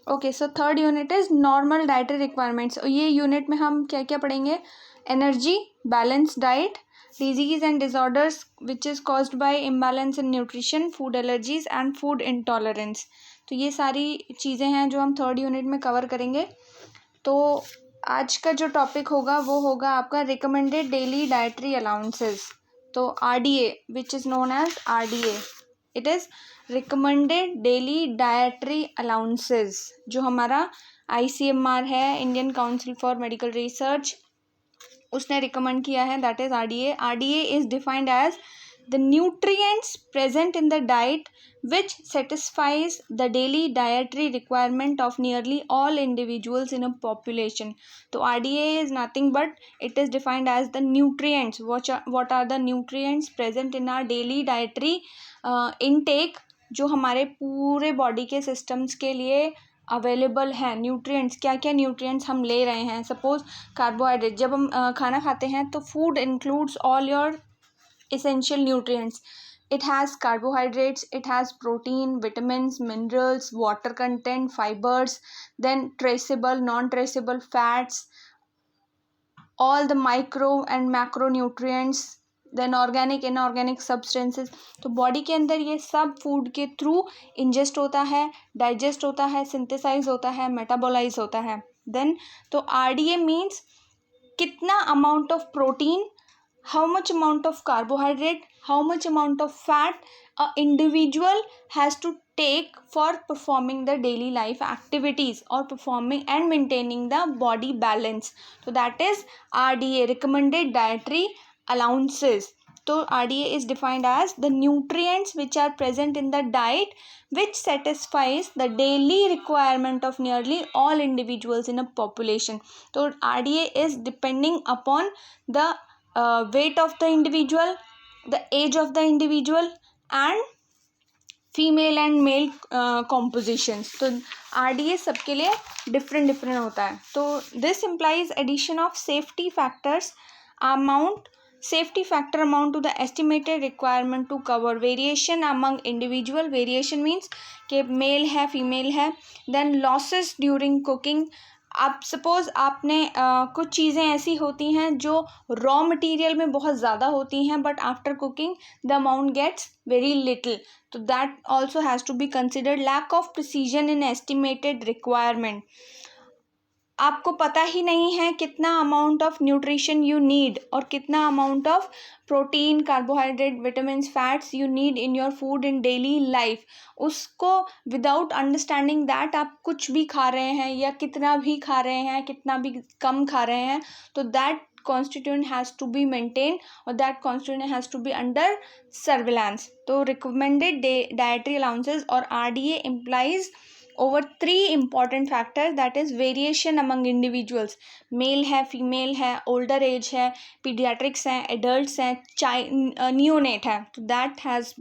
Okay, so third unit is normal dietary requirements. ये unit में हम क्या क्या पढ़ेंगे? Energy, balance diet, disease and disorders which is caused by imbalance in nutrition, food allergies and food intolerance. तो ये सारी चीज़ें हैं जो हम थर्ड यूनिट में कवर करेंगे। तो आज का जो टॉपिक होगा वो होगा आपका रिकमेंडेड डेली डाइटरी अलाउंसेस। तो RDA which is known as RDA, it is recommended daily dietary allowances, जो हमारा ICMR है, Indian council for medical research, उसने रिकमेंड किया है, that is RDA. RDA is defined as the nutrients present in the diet which satisfies the daily dietary requirement of nearly all individuals in a population. So RDA is nothing but it is defined as the nutrients. What are the nutrients present in our daily dietary intake, जो हमारे पूरे body के systems के लिए available है। Nutrients, क्या क्या nutrients हम ले रहे हैं। सपोज कार्बोहाइड्रेट, जब हम खाना खाते हैं तो food includes all your essential nutrients. It has carbohydrates, it has protein, vitamins, minerals, water content, fibers, then traceable, non-traceable fats, all the micro and macronutrients, then organic, inorganic substances. तो body के अंदर ये सब food के through ingest होता है, digest होता है, सिंथेसाइज होता है, मेटाबोलाइज होता है। देन तो RDA मीन्स कितना amount of protein, how much amount of carbohydrate, how much amount of fat a individual has to take for performing the daily life activities or performing and maintaining the body balance. So that is RDA, recommended dietary allowances. So RDA is defined as the nutrients which are present in the diet which satisfies the daily requirement of nearly all individuals in a population. So RDA is depending upon the weight of the individual, the age of the individual and female and male compositions. तो RDA सबके लिए different होता है. तो this implies addition of safety factor amount to the estimated requirement to cover variation among individual. Variation means कि male है, female है. Then losses during cooking. आप सपोज आपने कुछ चीज़ें ऐसी होती हैं जो रॉ मटेरियल में बहुत ज़्यादा होती हैं but after cooking the amount gets very little. तो that also has to be considered. Lack of precision in estimated requirement. आपको पता ही नहीं है कितना amount of nutrition you need और कितना amount of protein, carbohydrate, vitamins, fats you need in your food in daily life. उसको without understanding that आप कुछ भी खा रहे हैं या कितना भी खा रहे हैं, कितना भी कम खा रहे हैं, तो that constituent has to be maintained or that constituent has to be under surveillance. So recommended dietary allowances or RDA implies over 3 important factors, that is variation among individuals. Male है, फीमेल है, older age है, paediatrics हैं, adults हैं, neonate है. तो that has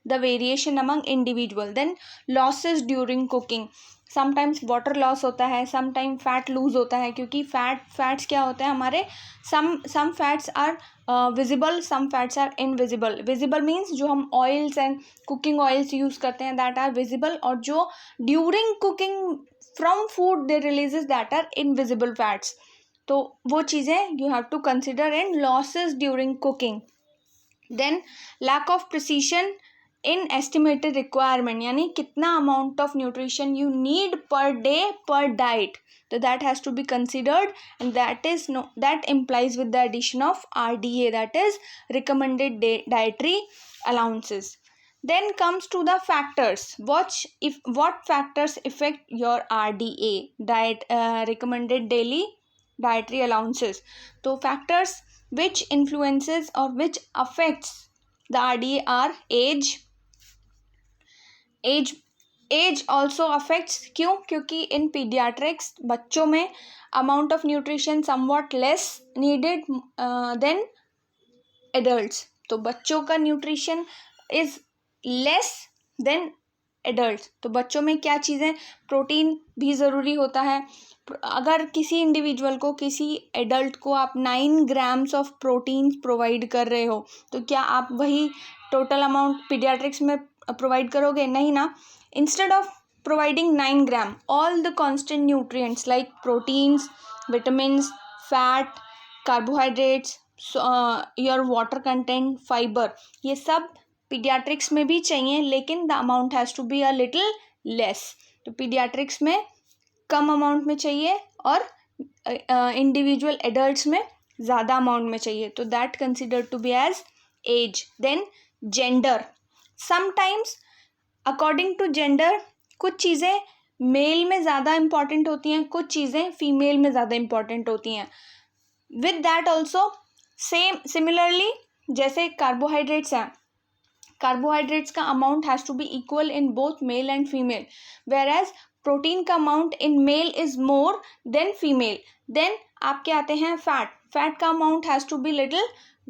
the variation among individual. Then losses during cooking. Sometimes water loss होता है, sometime fat loose होता है, क्योंकि फैट्स क्या होते हैं हमारे, some fats are visible, some fats are invisible. Visible means जो हम oils and cooking oils use करते हैं दैट आर विजिबल, और जो during cooking from food they releases that are invisible fats. तो वो चीज़ें you have to consider in losses during cooking. Then lack of precision in estimated requirement, यानी कितना amount of nutrition you need per day per diet. तो that has to be considered and that implies with the addition of RDA, that is recommended dietary allowances. Then comes to the factors. What factors affect your RDA, diet recommended daily dietary allowances. तो factors which influences or which affects the RDA are age also affects. क्यों? क्योंकि in pediatrics बच्चों में amount of nutrition somewhat less needed than adults. तो बच्चों का nutrition is less than adults. तो बच्चों में क्या चीज़ें, प्रोटीन भी ज़रूरी होता है. अगर किसी इंडिविजुअल को, किसी एडल्ट को आप 9 ग्राम्स ऑफ प्रोटीन प्रोवाइड कर रहे हो, तो क्या आप वही टोटल अमाउंट पीडियाट्रिक्स में प्रोवाइड करोगे? नहीं ना. Instead of providing 9 gram all the constant nutrients like proteins, vitamins, fat, carbohydrates, your water content, fiber, ये सब पीडियाट्रिक्स में भी चाहिए, लेकिन the amount has to be a little less. तो पीडियाट्रिक्स में कम अमाउंट में चाहिए और इंडिविजुअल एडल्ट्स में ज़्यादा अमाउंट में चाहिए. तो that consider to be as age. Then gender. Sometimes according to gender कुछ चीज़ें मेल में ज़्यादा इम्पॉर्टेंट होती हैं, कुछ चीज़ें फीमेल में ज़्यादा इम्पॉर्टेंट होती हैं. विद दैट ऑल्सो सिमिलरली जैसे कार्बोहाइड्रेट्स हैं, कार्बोहाइड्रेट्स का amount has to be equal in both male and female, where as protein का amount in male is more than female. Then आपके आते हैं फैट. फैट का amount has to be little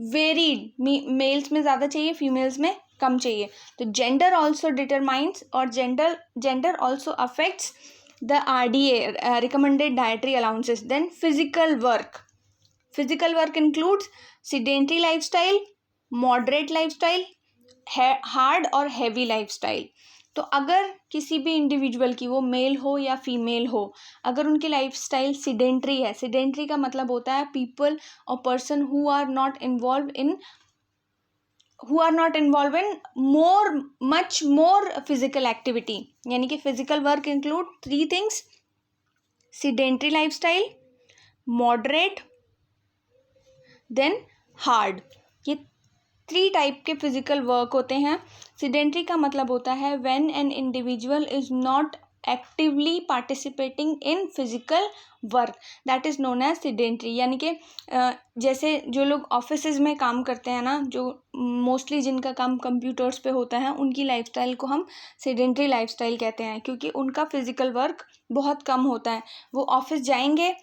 varied, males में ज़्यादा चाहिए, females में कम चाहिए. तो जेंडर ऑल्सो डिटरमाइंस और gender also affects the RDA, recommended dietary allowances. Then physical work. Physical work includes sedentary lifestyle, moderate lifestyle, hard और हैवी लाइफस्टाइल. तो अगर किसी भी इंडिविजुअल की, वो मेल हो या फीमेल हो, अगर उनकी लाइफस्टाइल सिडेंट्री है, सिडेंट्री का मतलब होता है पीपल और person who are not involve in much more physical activity. यानी कि physical work include 3 things: sedentary lifestyle, moderate, then hard. ये 3 टाइप के फिजिकल वर्क होते हैं. सिडेंट्री का मतलब होता है when an individual is not actively participating in physical work, that is known as sedentary. यानी कि जैसे जो लोग ऑफिसेज में काम करते हैं ना, जो मोस्टली जिनका काम कंप्यूटर्स पे होता है, उनकी लाइफस्टाइल को हम सिडेंट्री लाइफस्टाइल कहते हैं, क्योंकि उनका फिजिकल वर्क बहुत कम होता है. वो ऑफिस जाएंगे,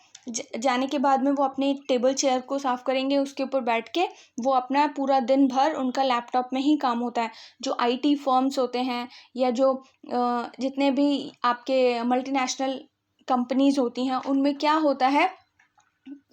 जाने के बाद में वो अपने टेबल चेयर को साफ़ करेंगे, उसके ऊपर बैठ के वो अपना पूरा दिन भर उनका लैपटॉप में ही काम होता है. जो IT फर्म्स होते हैं या जो जितने भी आपके मल्टीनेशनल कंपनीज़ होती हैं, उनमें क्या होता है,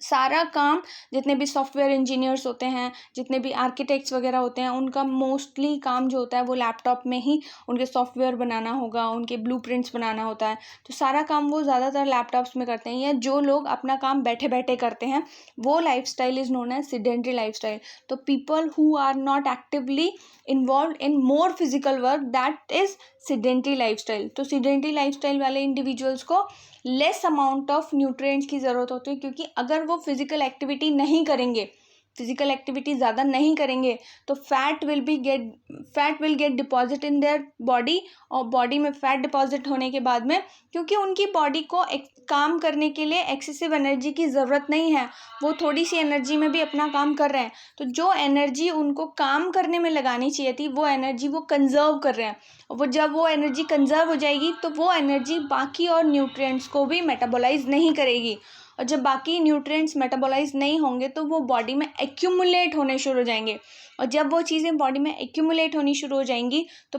सारा काम, जितने भी सॉफ्टवेयर इंजीनियर्स होते हैं, जितने भी आर्किटेक्ट्स वगैरह होते हैं, उनका मोस्टली काम जो होता है वो लैपटॉप में ही उनके सॉफ्टवेयर बनाना होगा, उनके ब्लूप्रिंट्स बनाना होता है. तो सारा काम वो ज़्यादातर लैपटॉप्स में करते हैं, या जो लोग अपना काम बैठे बैठे करते हैं, वो lifestyle is known as sedentary lifestyle. तो people who are not actively involve in more physical work, that is sedentary lifestyle. तो सिडेंट्री लाइफस्टाइल वाले इंडिविजुअल्स को लेस अमाउंट ऑफ न्यूट्रिएंट्स की ज़रूरत होती है, क्योंकि अगर वो फिजिकल एक्टिविटी नहीं करेंगे, फिजिकल एक्टिविटी ज़्यादा नहीं करेंगे, तो fat will get deposit in their body. और बॉडी में फैट डिपॉजिट होने के बाद में, क्योंकि उनकी बॉडी को काम करने के लिए एक्सेसिव एनर्जी की ज़रूरत नहीं है, वो थोड़ी सी एनर्जी में भी अपना काम कर रहे हैं. तो जो एनर्जी उनको काम करने में लगानी चाहिए थी, वो एनर्जी वो कंजर्व कर रहे हैं. वो जब वो एनर्जी कंजर्व हो जाएगी, तो वो एनर्जी बाकी और न्यूट्रिएंट्स को भी मेटाबोलाइज नहीं करेगी. और जब बाकी न्यूट्रिएंट्स मेटाबोलाइज नहीं होंगे, तो वो बॉडी में एक्यूमुलेट होने शुरू हो जाएंगे. और जब वो चीज़ें बॉडी में एक्यूमुलेट होनी शुरू हो जाएंगी, तो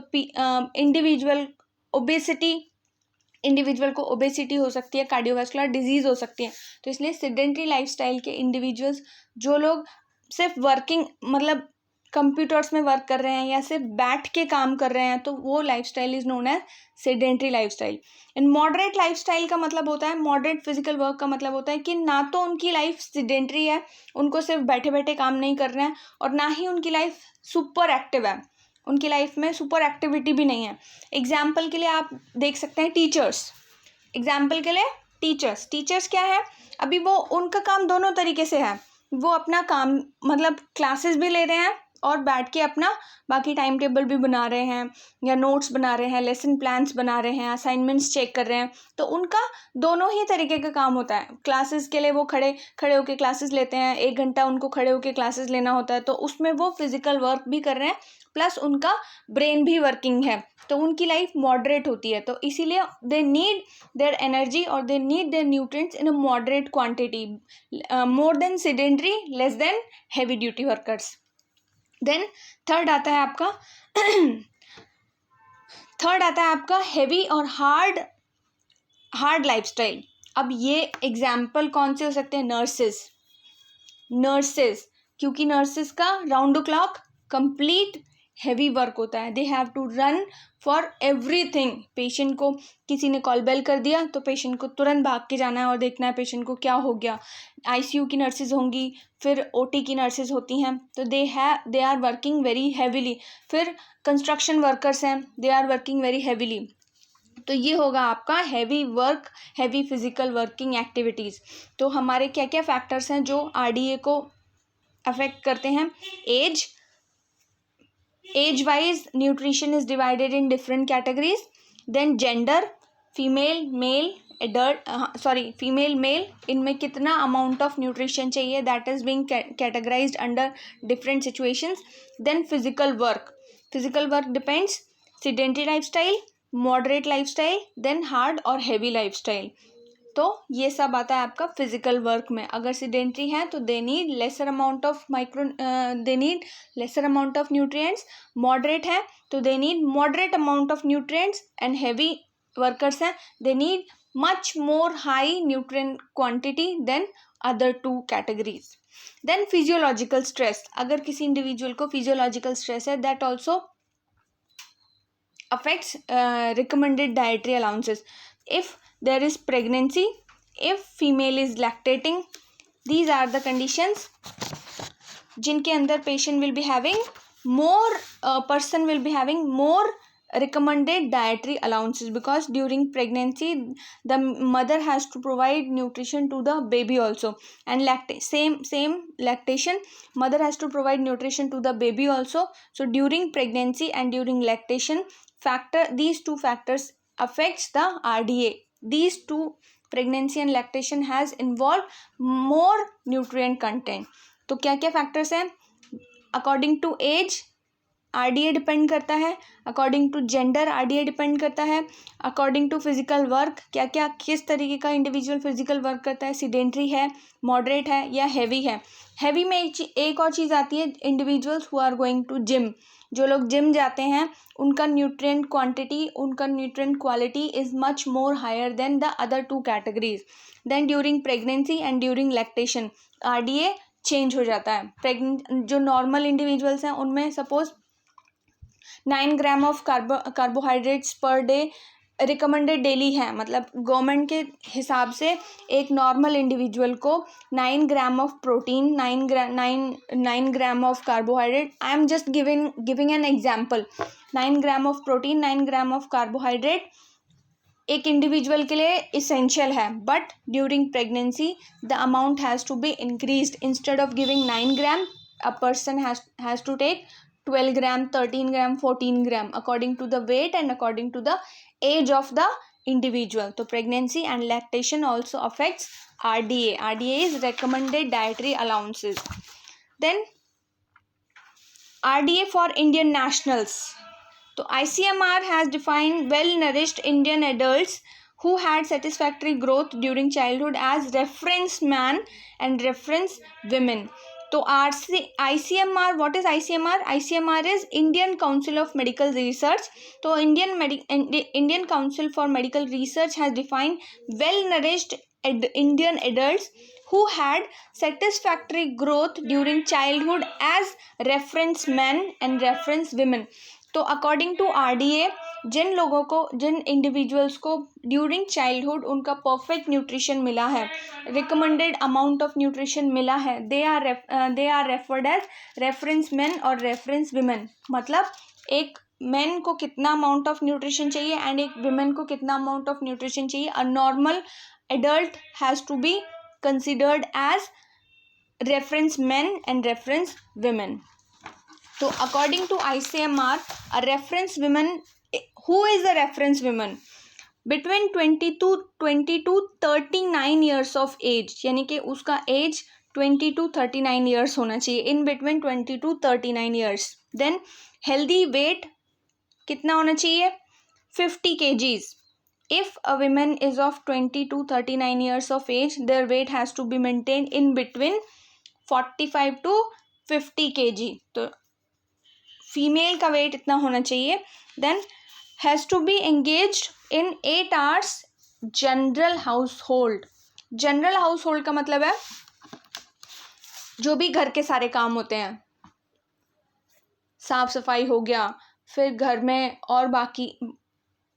इंडिविजुअल को ओबेसिटी हो सकती है, कार्डियोवास्कुलर डिजीज़ हो सकती है. तो इसलिए सिडेंट्री लाइफस्टाइल के इंडिविजुअल्स, जो लोग सिर्फ वर्किंग मतलब कंप्यूटर्स में वर्क कर रहे हैं या सिर्फ बैठ के काम कर रहे हैं, तो वो lifestyle is known as sedentary lifestyle. इन मॉडरेट लाइफस्टाइल का मतलब होता है, मॉडरेट फिजिकल वर्क का मतलब होता है कि ना तो उनकी लाइफ सेडेंट्री है, उनको सिर्फ बैठे बैठे काम नहीं करना है, और ना ही उनकी लाइफ सुपर एक्टिव है, उनकी लाइफ में सुपर एक्टिविटी भी नहीं है. एग्जाम्पल के लिए आप देख सकते हैं टीचर्स. एग्जाम्पल के लिए टीचर्स क्या है, अभी वो उनका काम दोनों तरीके से है. वो अपना काम मतलब क्लासेस भी ले रहे हैं और बैठ के अपना बाकी टाइम टेबल भी बना रहे हैं, या नोट्स बना रहे हैं, लेसन प्लान्स बना रहे हैं, असाइनमेंट्स चेक कर रहे हैं. तो उनका दोनों ही तरीके का काम होता है. क्लासेस के लिए वो खड़े होकर क्लासेस लेते हैं, 1 घंटा उनको खड़े होकर क्लासेस लेना होता है, तो उसमें वो फिजिकल वर्क भी कर रहे हैं, प्लस उनका ब्रेन भी वर्किंग है. तो उनकी लाइफ मॉडरेट होती है. तो इसीलिए दे नीड देयर एनर्जी और they need their nutrients in a moderate quantity, more than sedentary, less than heavy duty workers. Then third आता है आपका हैवी और हार्ड लाइफस्टाइल. अब ये एग्जाम्पल कौन से हो सकते हैं, नर्सेस, क्योंकि नर्सेस का round the clock complete heavy work होता है. They have to run for everything. Patient को किसी ने कॉल बेल कर दिया तो पेशेंट को तुरंत भाग के जाना है और देखना है पेशेंट को क्या हो गया. आईसीयू की नर्सेज होंगी, फिर ओटी की नर्सेज होती हैं, तो they are working very heavily. फिर कंस्ट्रक्शन वर्कर्स हैं, they are working very heavily. तो ये होगा आपका heavy work, heavy physical working activities. तो हमारे क्या क्या फैक्टर्स हैं जो आरडीए को अफेक्ट करते हैं? Age wise nutrition is divided in different categories. Then gender, female male female male, इनमें कितना अमाउंट ऑफ न्यूट्रिशन चाहिए, that is being categorised under different situations. Then physical work depends sedentary lifestyle, moderate lifestyle, then hard और heavy lifestyle. तो ये सब आता है आपका फिजिकल वर्क में. अगर सेडेंटरी है तो they need lesser amount of nutrients. Moderate है तो they need moderate amount of nutrients. And heavy workers हैं, they need much more high nutrient quantity than other two categories. Then physiological stress. अगर किसी individual को physiological stress है, that also affects recommended dietary allowances. If there is pregnancy, if female is lactating, these are the conditions जिनके अंदर patient will be having person will be having more recommended dietary allowances, because during pregnancy the mother has to provide nutrition to the baby also, and same lactation, mother has to provide nutrition to the baby also. So during pregnancy and during lactation these two factors affects the RDA. These two, pregnancy and lactation, has involved more nutrient content. तो क्या क्या factors हैं? According to age RDA depend करता है, according to gender RDA depend करता है, according to physical work, क्या क्या किस तरीके का इंडिविजुअल फिजिकल वर्क करता है, सीडेंट्री है, मॉडरेट है या हैवी है. हैवी में एक और चीज़ आती है, individuals who are going to gym. जो लोग जिम जाते हैं उनका न्यूट्रिएंट क्वांटिटी, उनका nutrient quality is much more higher than the other two categories. Then during pregnancy and during lactation RDA change हो जाता है. जो नॉर्मल इंडिविजुअल्स हैं उनमें suppose 9 gram of carbohydrates per day recommended daily है, मतलब government के हिसाब से एक नॉर्मल इंडिविजुअल को 9 gram of protein, 9 gram of carbohydrate, I am just giving an example, 9 gram of protein, 9 gram of carbohydrate एक इंडिविजुअल के लिए इसेंशियल है. But during pregnancy the amount has to be increased. Instead of giving 9 gram a person has to take 12 gram, 13 gram, 14 gram according to the weight and according to the age of the individual. So pregnancy and lactation also affects RDA. RDA is recommended dietary allowances. Then RDA for Indian nationals. So ICMR has defined well-nourished Indian adults who had satisfactory growth during childhood as reference man and reference women. तो ICMR, what is ICMR? ICMR is Indian Council of Medical Research. तो Indian Council for Medical Research has defined well-nourished Indian adults who had satisfactory growth during childhood as reference men and reference women. तो according to RDA जिन individuals को during childhood उनका perfect nutrition मिला है, recommended amount of nutrition मिला है, they are referred as reference men और reference women. मतलब एक मेन को कितना अमाउंट ऑफ न्यूट्रिशन चाहिए एंड एक विमेन को कितना अमाउंट ऑफ न्यूट्रिशन चाहिए. A normal adult has to be considered as reference men and reference women. So according to ICMR, a reference woman, who is a reference woman? Between 20 to 39 years of age, यानी कि उसका as 20 to 39 years होना चाहिए, in between 20 to 39 years. Then healthy weight कितना होना चाहिए? 50 kgs. If a woman is of 20 to 39 years of age, their weight has to be maintained in between 45 to 50 kg. तो female का weight इतना होना चाहिए. Then has to be engaged in 8 hours general household. General household का मतलब है जो भी घर के सारे काम होते हैं, साफ सफाई हो गया, फिर घर में और बाकी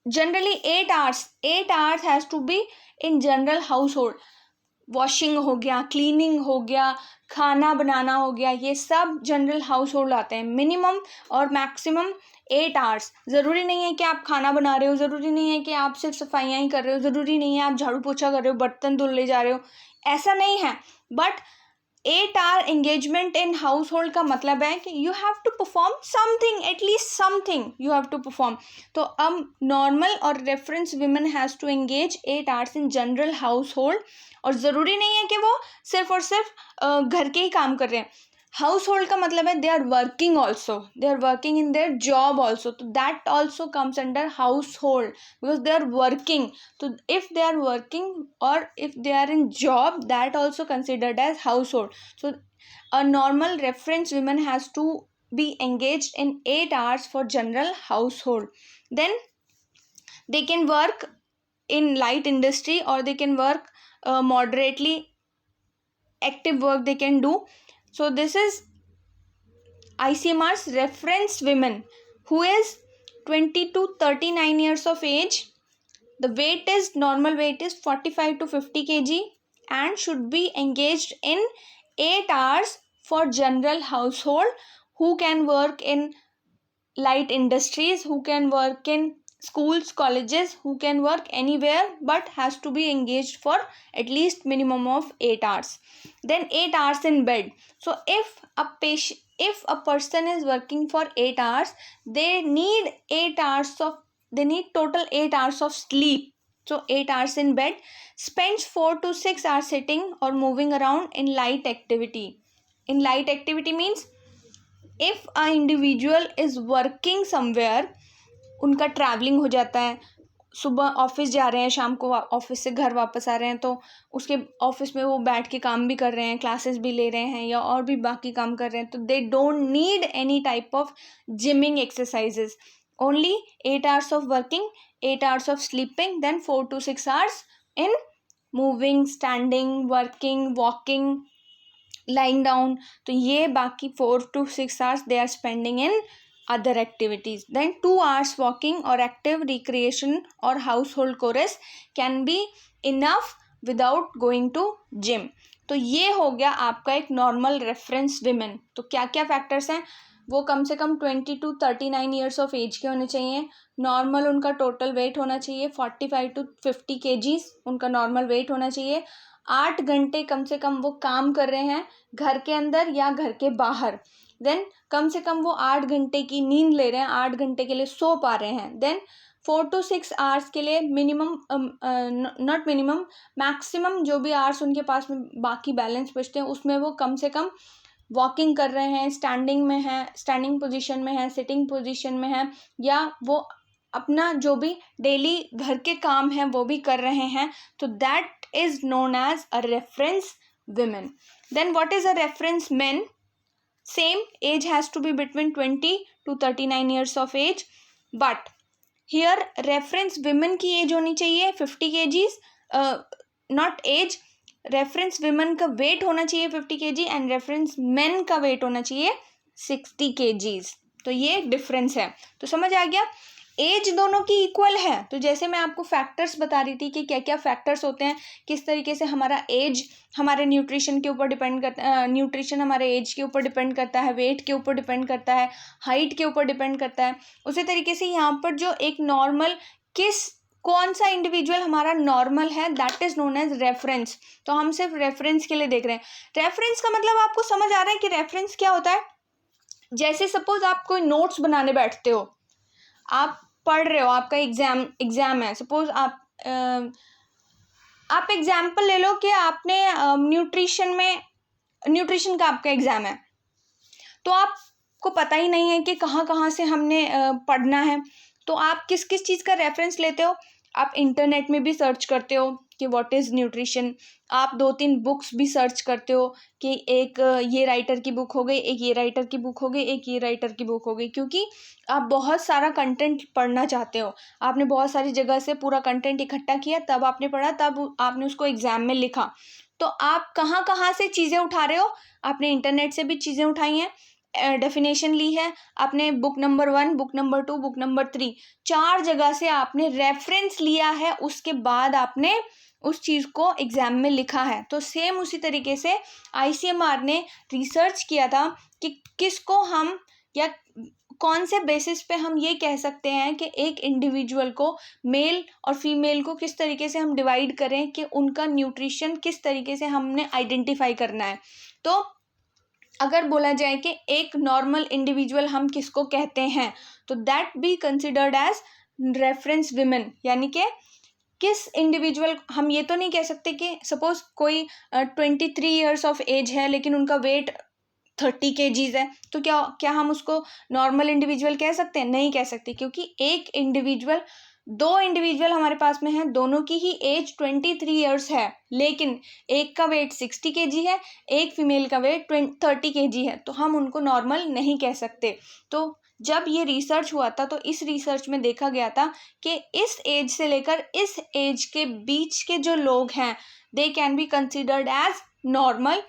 generally 8 hours has to be in general household. Washing हो गया, क्लीनिंग हो गया, खाना बनाना हो गया, ये सब जनरल हाउस होल्ड आते हैं. मिनिमम और मैक्सिमम 8 hours. ज़रूरी नहीं है कि आप खाना बना रहे हो, ज़रूरी नहीं है कि आप सिर्फ सफाइयाँ ही कर रहे हो, ज़रूरी नहीं है आप झाड़ू पोछा कर रहे हो, बर्तन धुल ले जा रहे हो, ऐसा नहीं है. But 8 hour engagement in household का मतलब है कि you have to perform something, at least something you have to perform. तो अब नॉर्मल और reference women has to engage 8 hours in general household. और ज़रूरी नहीं है कि वो सिर्फ और सिर्फ घर के ही काम कर रहे हैं. हाउस होल्ड का मतलब है they are working also, they are working in their job also, तो that also comes under house hold because they are working. तो इफ दे आर वर्किंग और if they are in job, that also considered as house hold. So a normal reference woman has to be engaged in 8 hours for general household. Then they can work in light industry or they can work moderately active work they can do. So this is ICMR's reference women who is 20 to 39 years of age. The weight is normal weight is 45 to 50 kg and should be engaged in 8 hours for general household, who can work in light industries, who can work in schools, colleges, who can work anywhere but has to be engaged for at least minimum of 8 hours. Then 8 hours in bed. So if a person is working for 8 hours, they need total 8 hours of sleep. So 8 hours in bed, spends 4 to 6 hours sitting or moving around in light activity. In light activity means if a individual is working somewhere, उनका travelling हो जाता है, सुबह office जा रहे हैं, शाम को ऑफिस से घर वापस आ रहे हैं, तो उसके ऑफिस में वो बैठ के काम भी कर रहे हैं, क्लासेस भी ले रहे हैं या और भी बाकी काम कर रहे हैं, तो they don't need any type of gymming exercises. Only 8 hours of working, 8 hours of sleeping, then 4 to 6 hours in moving, standing, working, walking, lying down. तो ये बाकी 4 to 6 hours they are spending in other activities. Then 2 hours walking or active recreation or household chores can be enough without going to gym. तो ये हो गया आपका एक normal reference women. तो क्या क्या फैक्टर्स हैं, वो कम से कम 20 to 39 ईयर्स ऑफ एज के होने चाहिए. नॉर्मल उनका टोटल वेट होना चाहिए 45 to 50 kgs उनका नॉर्मल वेट होना चाहिए. 8 घंटे कम से कम वो काम कर रहे हैं घर के अंदर या घर के बाहर. देन कम से कम वो 8 घंटे की नींद ले रहे हैं, 8 घंटे के लिए सो पा रहे हैं. देन 4 to 6 hours के लिए मिनिमम, नॉट मिनिमम, मैक्सिमम जो भी आवर्स उनके पास में बाकी बैलेंस बचते हैं उसमें वो कम से कम वॉकिंग कर रहे हैं, स्टैंडिंग में है, स्टैंडिंग पोजीशन में है, सिटिंग पोजीशन में है, या वो अपना जो भी डेली घर के काम हैं वो भी कर रहे हैं. तो that is known as a reference women. Then what is a reference man? Same age has to be between 20 to 39 years of age, but here reference women की एज होनी चाहिए 50 kgs, not age. Reference women का weight होना चाहिए 50 kg and reference men का weight होना चाहिए 60 kgs. तो ये डिफरेंस है. तो समझ आ गया, एज दोनों की इक्वल है. तो जैसे मैं आपको फैक्टर्स बता रही थी कि क्या क्या फैक्टर्स होते हैं, किस तरीके से हमारा एज हमारे न्यूट्रिशन के ऊपर डिपेंड करता है, न्यूट्रिशन हमारे एज के ऊपर डिपेंड करता है, वेट के ऊपर डिपेंड करता है, हाइट के ऊपर डिपेंड करता है. उसी तरीके से यहाँ पर जो एक नॉर्मल कौन सा इंडिविजुअल हमारा नॉर्मल है, that is known as reference. तो हम सिर्फ रेफरेंस के लिए देख रहे हैं. रेफरेंस का मतलब आपको समझ आ रहा है कि रेफरेंस क्या होता है. जैसे सपोज आप कोई नोट्स बनाने बैठते हो, आप पढ़ रहे हो, आपका एग्जाम है, सपोज आप एग्जाम्पल ले लो कि आपने न्यूट्रिशन का आपका एग्जाम है, तो आपको पता ही नहीं है कि कहाँ कहाँ से हमने पढ़ना है. तो आप किस किस चीज़ का रेफरेंस लेते हो? आप इंटरनेट में भी सर्च करते हो कि व्हाट इज़ न्यूट्रिशन. आप 2-3 बुक्स भी सर्च करते हो कि एक ये राइटर की बुक हो गई, एक ये राइटर की बुक हो गई, एक ये राइटर की बुक हो गई, क्योंकि आप बहुत सारा कंटेंट पढ़ना चाहते हो. आपने बहुत सारी जगह से पूरा कंटेंट इकट्ठा किया, तब आपने पढ़ा, तब आपने उसको एग्ज़ाम में लिखा. तो आप कहाँ कहाँ से चीज़ें उठा रहे हो? आपने इंटरनेट से भी चीज़ें उठाई हैं, डेफिनेशन ली है, आपने book number 1, book number 2, book number 3, 4 जगह से आपने रेफरेंस लिया है, उसके बाद आपने उस चीज़ को एग्जाम में लिखा है। तो सेम उसी तरीके से ICMR ने रिसर्च किया था कि किसको हम या कौन से बेसिस पे हम ये कह सकते हैं कि एक इंडिविजुअल को, मेल और फीमेल को किस तरीके से हम डिवाइड करें कि उनका न्यूट्रिशन किस तरीके से हमने आइडेंटिफाई करना है। तो अगर बोला जाए कि एक नॉर्मल इंडिविजुअल हम किसको कहते हैं, तो that be considered as reference women, यानी कि किस इंडिविजुअल, हम ये तो नहीं कह सकते कि सपोज कोई 23 ईयर्स ऑफ एज है लेकिन उनका वेट 30 kgs है, तो क्या हम उसको नॉर्मल इंडिविजुअल कह सकते हैं? नहीं कह सकते, क्योंकि एक इंडिविजुअल, 2 इंडिविजुअल हमारे पास में है, दोनों की ही एज 23 ईयर्स है, लेकिन एक का वेट 60 kg है, एक फीमेल का वेट 30 kg है, तो हम उनको नॉर्मल नहीं कह सकते। तो जब ये रिसर्च हुआ था तो इस रिसर्च में देखा गया था कि इस एज से लेकर इस एज के बीच के जो लोग हैं, they can be considered as normal.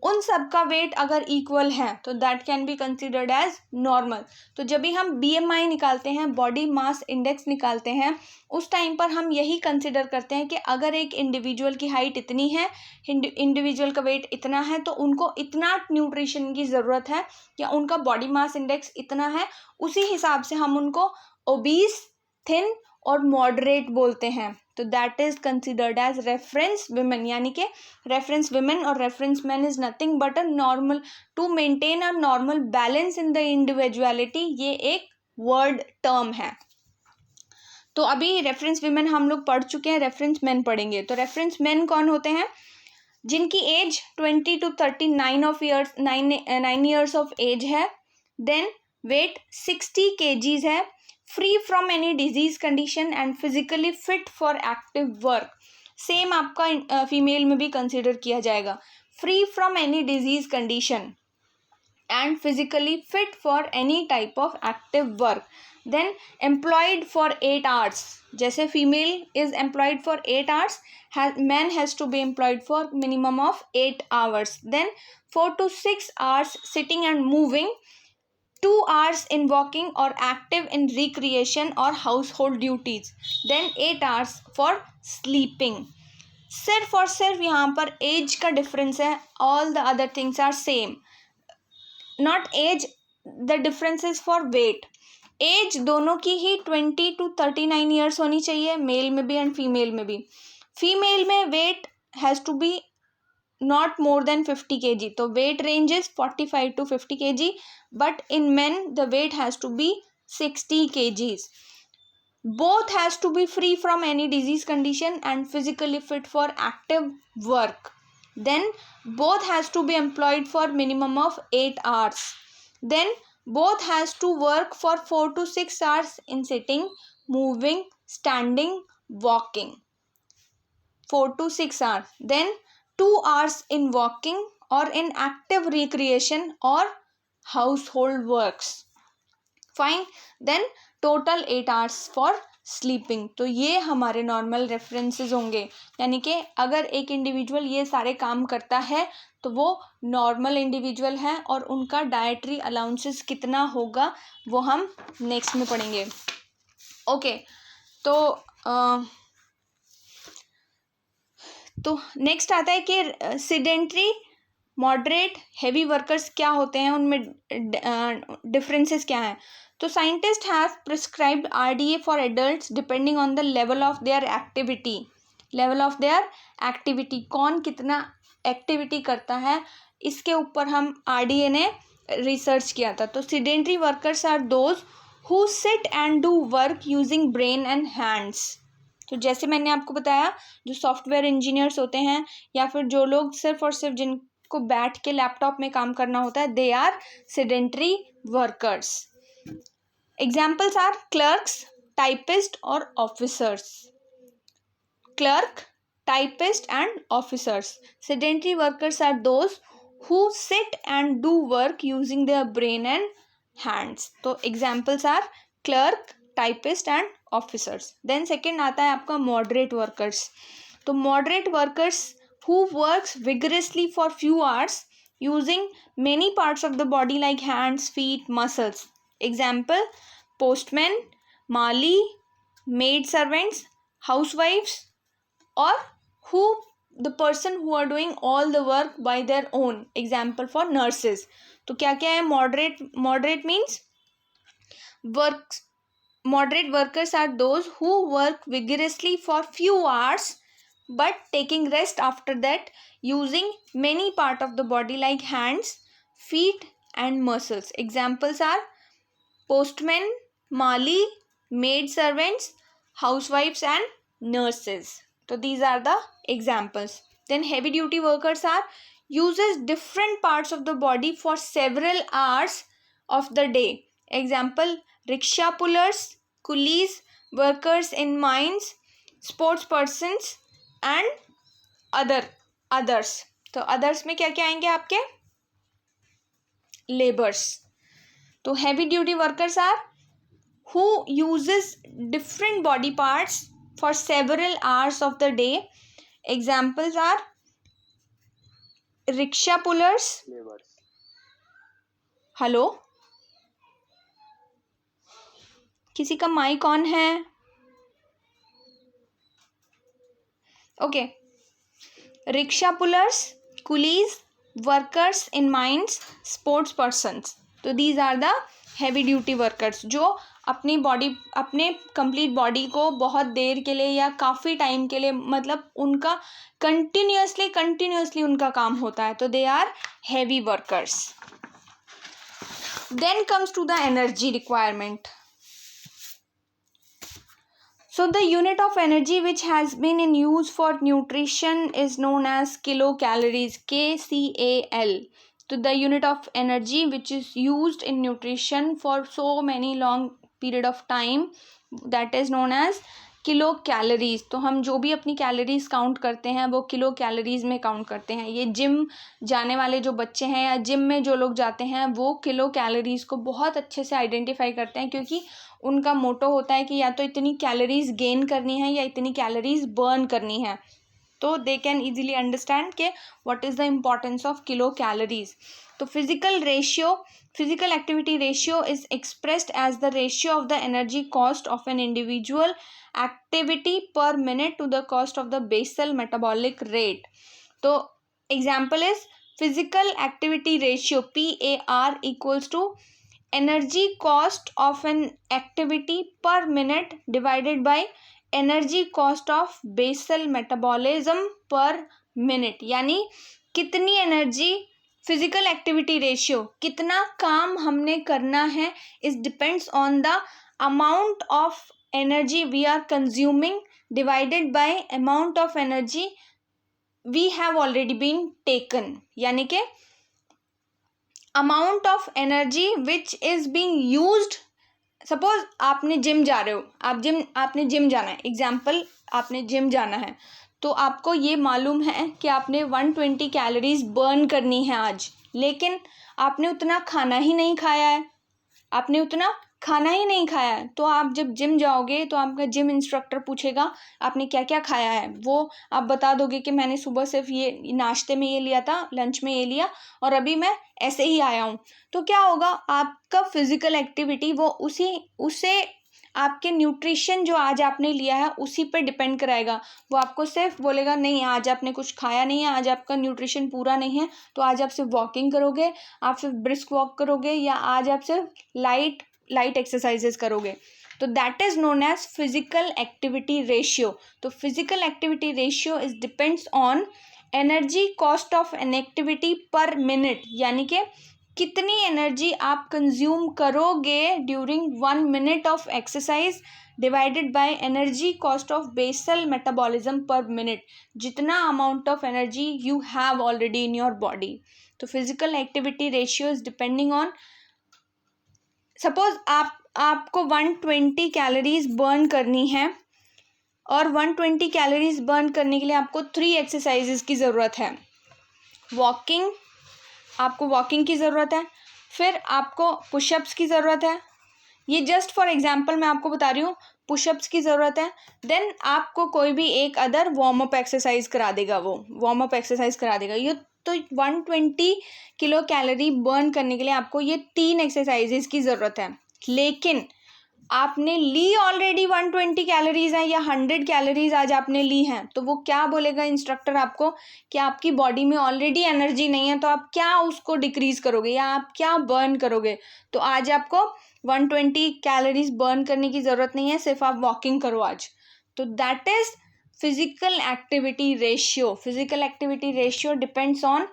उन सब का वेट अगर इक्वल है तो that can be considered as normal. तो जब भी हम BMI निकालते हैं, बॉडी मास इंडेक्स निकालते हैं, उस टाइम पर हम यही कंसिडर करते हैं कि अगर एक इंडिविजुअल की हाइट इतनी है, इंडिविजुअल का वेट इतना है, तो उनको इतना न्यूट्रिशन की ज़रूरत है या उनका बॉडी मास इंडेक्स इतना है, उसी हिसाब से हम उनको ओबीस, थिन और मॉडरेट बोलते हैं। तो that is considered as reference women, यानी कि रेफरेंस विमेन और reference man is nothing but a normal, to maintain a normal balance in the individuality, ये एक वर्ड टर्म है। तो अभी रेफरेंस विमेन हम लोग पढ़ चुके हैं, रेफरेंस मैन पढ़ेंगे। तो रेफरेंस मैन कौन होते हैं? जिनकी age 20 to 9 years of age है, देन वेट 60 kgs है, free from any disease condition and physically fit for active work. Same आपका फीमेल में भी कंसिडर किया जाएगा, free from any disease condition and physically fit for any type of active work, then employed for 8 hours, जैसे female is employed for 8 hours, man has to be employed for minimum of 8 hours, then 4 to 6 hours sitting and moving, 2 hours in walking or active in recreation or household duties, then 8 hours for sleeping। सिर्फ और सिर्फ यहाँ पर as का difference है, all the other things are same. Not age, the difference is for weight. Age दोनों की ही 20 to 39 years होनी चाहिए, मेल में भी एंड फीमेल में भी। फीमेल में weight has to be not more than 50 kg, तो weight range is 45 to 50 kg, but in men the weight has to be 60 kgs। Both has to be free from any disease condition and physically fit for active work, then both has to be employed for minimum of 8 hours, then both has to work for 4 to 6 hours in sitting, moving, standing, walking, 4 to 6 hours, then 2 hours in walking or in active recreation or household works, fine, then total 8 hours for sleeping. तो ये हमारे normal references होंगे, यानी कि अगर एक individual ये सारे काम करता है तो वो नॉर्मल इंडिविजुअल है, और उनका डाइटरी अलाउंसेस कितना होगा वो हम नेक्स्ट में पढ़ेंगे। ओके, तो नेक्स्ट आता है कि सिडेंट्री, मॉडरेट, हैवी वर्कर्स क्या होते हैं, उनमें डिफरेंसेस क्या हैं। तो scientist have prescribed RDA for adults depending on the level of their activity. Level of their activity, कौन कितना एक्टिविटी करता है, इसके ऊपर हम RDA ने रिसर्च किया था। तो sedentary workers are those who sit and do work using brain and hands. तो जैसे मैंने आपको बताया, जो सॉफ्टवेयर इंजीनियर्स होते हैं या फिर जो लोग सिर्फ और सिर्फ जिनको बैठ के लैपटॉप में काम करना होता है, they are sedentary workers. Examples are clerks, typist और officers. Clerk, typist and officers. Sedentary workers are those who sit and do work using their brain and hands. तो examples are clerk, typist and officers. Then second आता है आपका moderate workers. तो moderate workers who works vigorously for few hours using many parts of the body like hands, feet, muscles. Example, postman, mali, maid servants, housewives, or who the person who are doing all the work by their own. Example for nurses. तो क्या क्या है? Moderate means works. Moderate workers are those who work vigorously for few hours but taking rest after that, using many part of the body like hands, feet and muscles. Examples are postmen, mali, maid servants, housewives and nurses. So these are the examples. Then heavy duty workers are uses different parts of the body for several hours of the day. Example, rickshaw pullers, coolies, workers in mines, sports persons and others. तो others में क्या क्या आएंगे आपके? Laborers. तो heavy duty workers are who uses different body parts for several hours of the day. Examples are rickshaw pullers. Hello, किसी का mic on है? Okay. Rickshaw pullers, coolies, workers in mines, sports persons. तो these are the heavy duty workers जो अपनी body, अपने complete body को बहुत देर के लिए या काफ़ी टाइम के लिए, मतलब उनका कंटिन्यूसली उनका काम होता है. तो they are heavy workers. Then comes to the energy requirement. So the unit of energy which has been in use for nutrition is known as kilocalories, KCAL. So the unit of energy which is used in nutrition for so many long period of time, that is known as kilo calories. तो हम जो भी अपनी calories count करते हैं वो kilo calories में count करते हैं. ये जिम जाने वाले जो बच्चे हैं या जिम में जो लोग जाते हैं वो किलो कैलोरीज को बहुत अच्छे से आइडेंटिफाई करते हैं, क्योंकि उनका मोटो होता है कि या तो इतनी कैलोरीज गेन करनी है या इतनी कैलोरीज बर्न करनी है. तो दे कैन ईजिली अंडरस्टैंड के what is the importance of kilo calories. तो physical activity ratio is expressed as the ratio of the energy cost of an individual activity per minute to the cost of the basal metabolic rate. तो example is physical activity ratio, PAR, equals to energy cost of an activity per minute divided by energy cost of basal metabolism per minute. यानी कितनी energy, physical activity ratio, कितना काम हमने करना है, is depends on the amount of energy we are consuming divided by amount of energy we have already been taken. यानी कि amount of energy which is being used. Suppose आपने gym जा रहे हो, आपने जिम जाना है. एग्जाम्पल, आपने जिम जाना है तो आपको ये मालूम है कि आपने 120 कैलोरीज बर्न करनी है आज, लेकिन आपने उतना खाना ही नहीं खाया है. तो आप जब जिम जाओगे तो आपका जिम इंस्ट्रक्टर पूछेगा आपने क्या क्या खाया है. वो आप बता दोगे कि मैंने सुबह सिर्फ ये नाश्ते में ये लिया था, लंच में ये लिया और अभी मैं ऐसे ही आया हूँ. तो क्या होगा, आपका फिजिकल एक्टिविटी वो उसे आपके न्यूट्रिशन जो आज आपने लिया है उसी पर डिपेंड कराएगा. वो आपको सिर्फ बोलेगा नहीं आज आपने कुछ खाया नहीं है, आज आपका न्यूट्रिशन पूरा नहीं है, तो आज आप सिर्फ वॉकिंग करोगे, आप सिर्फ ब्रिस्क वॉक करोगे, या आज आप सिर्फ लाइट एक्सरसाइजेस करोगे. तो that is known as physical activity ratio. तो physical activity ratio is depends on energy cost of an activity per minute, यानी कि कितनी एनर्जी आप कंज्यूम करोगे during 1 minute of exercise divided by energy cost of basal metabolism per minute, जितना amount of energy you have already in your body. तो physical activity ratio is depending on, suppose आपको 120 calories burn करनी है और 120 calories burn करने के लिए आपको 3 एक्सरसाइजेज की ज़रूरत है. आपको वॉकिंग की ज़रूरत है, फिर आपको पुशअप्स की ज़रूरत है. ये जस्ट फॉर एग्जांपल मैं आपको बता रही हूँ, पुशअप्स की ज़रूरत है. देन आपको कोई भी एक अदर वार्म अप एक्सरसाइज करा देगा. ये तो 120 किलो कैलोरी बर्न करने के लिए आपको ये 3 एक्सरसाइजेज की ज़रूरत है। लेकिन आपने ली ऑलरेडी 120 कैलोरीज हैं या 100 कैलोरीज आज आपने ली हैं, तो वो क्या बोलेगा इंस्ट्रक्टर आपको कि आपकी बॉडी में ऑलरेडी एनर्जी नहीं है, तो आप क्या उसको डिक्रीज करोगे या आप क्या बर्न करोगे। तो आज आपको 120 कैलोरीज बर्न करने की ज़रूरत नहीं है, सिर्फ आप वॉकिंग करो आज। तो that is physical activity ratio. Physical activity ratio depends on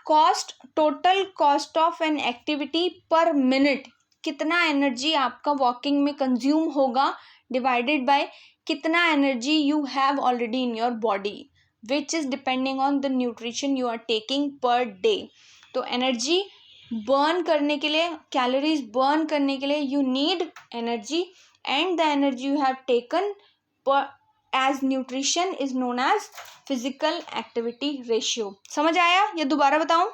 cost, total cost of an activity per minute. कितना एनर्जी आपका वॉकिंग में कंज्यूम होगा डिवाइडेड बाय कितना energy you have already in your body, which is depending on the nutrition you are taking per day. तो energy burn करने के लिए, calories burn करने के लिए you need energy, and the energy you have taken पर age nutrition is known as physical activity ratio. समझ आया? ये दोबारा बताऊं?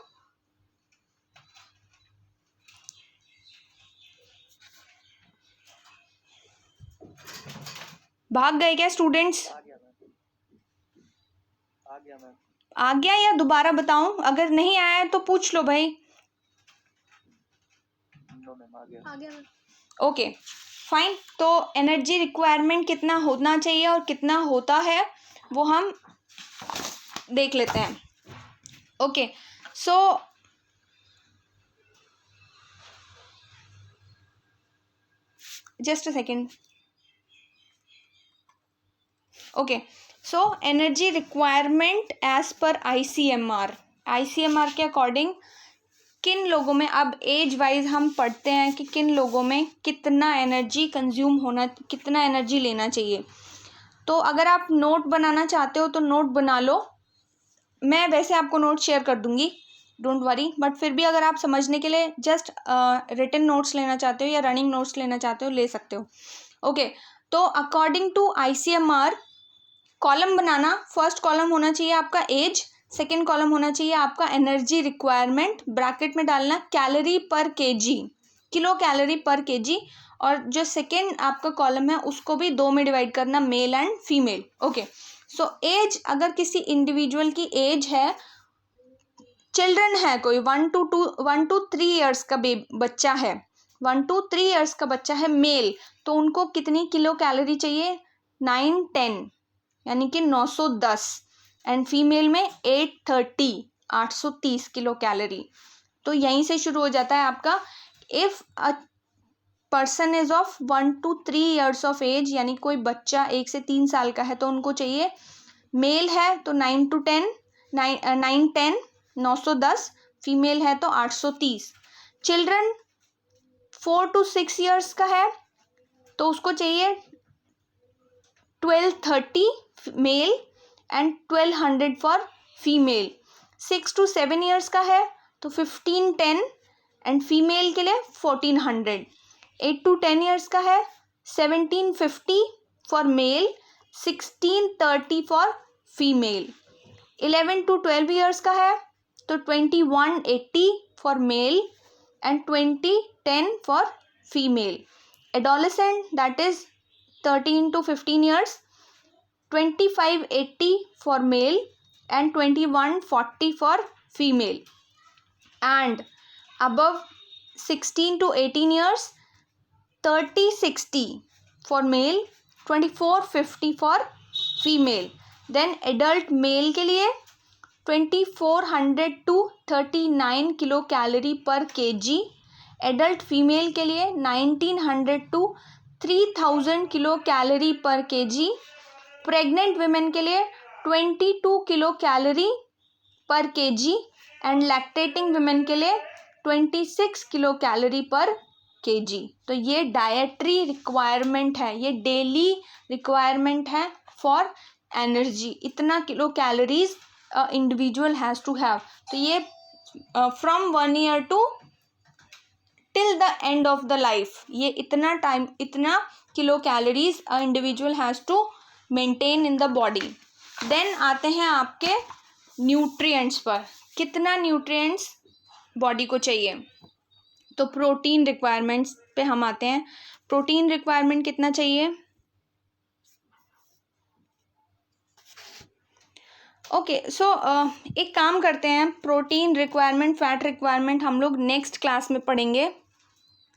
भाग गए क्या स्टूडेंट्स? आ गया या दोबारा बताऊं? अगर नहीं आया तो पूछ लो भाई। आ गया मैम। Okay fine. तो एनर्जी रिक्वायरमेंट कितना होना चाहिए और कितना होता है वो हम देख लेते हैं। Okay so just a second. Okay so energy requirement as per ICMR के अकॉर्डिंग किन लोगों में, अब एज वाइज हम पढ़ते हैं कि किन लोगों में कितना एनर्जी कंज्यूम होना, कितना एनर्जी लेना चाहिए। तो अगर आप नोट बनाना चाहते हो तो नोट बना लो, मैं वैसे आपको नोट शेयर कर दूंगी, डोंट वरी। बट फिर भी अगर आप समझने के लिए जस्ट रिटन नोट्स लेना चाहते हो या रनिंग नोट्स लेना चाहते हो, ले सकते हो। ओके तो अकॉर्डिंग टू आईसीएमआर कॉलम बनाना, फर्स्ट कॉलम होना चाहिए आपका एज, सेकेंड कॉलम होना चाहिए आपका एनर्जी रिक्वायरमेंट, ब्रैकेट में डालना कैलोरी पर केजी, किलो कैलोरी पर केजी, और जो सेकेंड आपका कॉलम है उसको भी 2 में डिवाइड करना, male and female. Okay so age, अगर किसी इंडिविजुअल की एज है, चिल्ड्रन है कोई 1 to 3 ईयर्स का बच्चा है, 1 to 3 ईयर्स का बच्चा है मेल, तो उनको कितनी किलो कैलोरी चाहिए? 910 यानी कि 910, एंड फीमेल में 830 किलो कैलोरी। तो यहीं से शुरू हो जाता है आपका। If a person is of 1 to 3 years of age, यानी कोई बच्चा 1 से 3 साल का है, तो उनको चाहिए, मेल है तो 910, फीमेल है तो 830। चिल्ड्रन 4 to 6 ईयर्स का है तो उसको चाहिए 1230 male and 1200 for female. 6 to 7 years का है तो 1510 एंड फीमेल के लिए 1400। 8 to 10 ईयर्स का है 1750 for male, 1630 for female. 11 to 12 years का है तो 2180 for male and 2010 for female. Adolescent that is 13 to 15 years, 2580 for male and 2140 for female. And above 16 to 18 years, 3060 for male, 2450 for female. Then adult male के लिए 2400 to 39 kilo calorie पर kg, adult female के लिए 1900 to 3000 kilo calorie पर KG, pregnant women के लिए 22 kilo calorie पर KG, and lactating women के लिए 26 किलो कैलोरी पर केजी। तो ये डाइटरी रिक्वायरमेंट है, ये डेली रिक्वायरमेंट है फॉर एनर्जी। इतना kilo calories individual has to have. तो ये from 1 year to till the end of the life, ये इतना टाइम, इतना kilo calories a individual has to maintain in the body. Then आते हैं आपके न्यूट्रिएंट्स पर, कितना न्यूट्रिएंट्स बॉडी को चाहिए। तो प्रोटीन रिक्वायरमेंट्स पे हम आते हैं। प्रोटीन रिक्वायरमेंट कितना चाहिए? ओके सो एक काम करते हैं, प्रोटीन रिक्वायरमेंट, फैट रिक्वायरमेंट हम लोग नेक्स्ट क्लास में पढ़ेंगे।